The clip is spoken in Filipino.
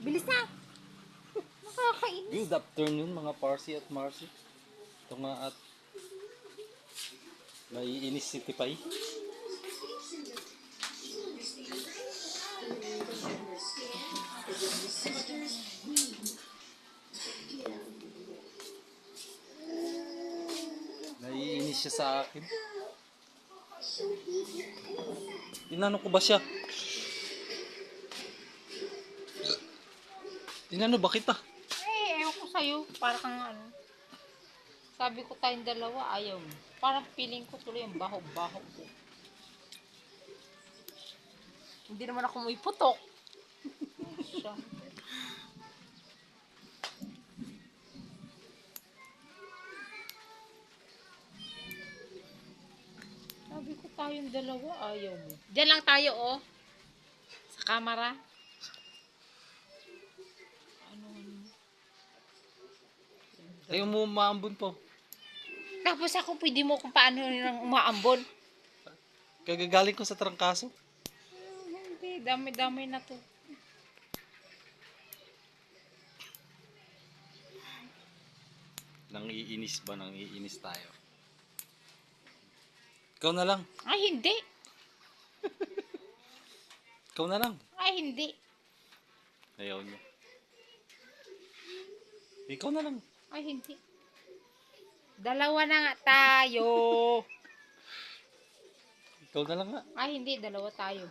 Bilis na. Nakakainis. Good afternoon mga Parsi at Marcy. Ito nga at naiinis si Tipay. Naiinis siya sa akin. Tinanong ko ba siya? Tinanong ba kita? Ewan ko sa'yo. Para kang ano. Sabi ko tayong dalawa, ayaw mo. Parang feeling ko tuloy yung baho-baho ko. Hindi naman ako may putok. Siya. Sabi ko tayong dalawa, ayaw mo. Diyan lang tayo, oh. Sa kamera. Ano? Ayaw mo maambon po. Tapos ako, pwede mo kung paano nang umaambon. Kagagaling ko sa trangkaso. Hindi, dami-dami na to. Nangiinis ba? Nangiinis tayo. Ikaw na lang. Ay, hindi. Ikaw na lang. Ay, hindi. Ayaw niya. Ikaw na lang. Ay, hindi. Dalawa na nga tayo. Ikaw na lang nga. Ay, hindi. Dalawa tayo.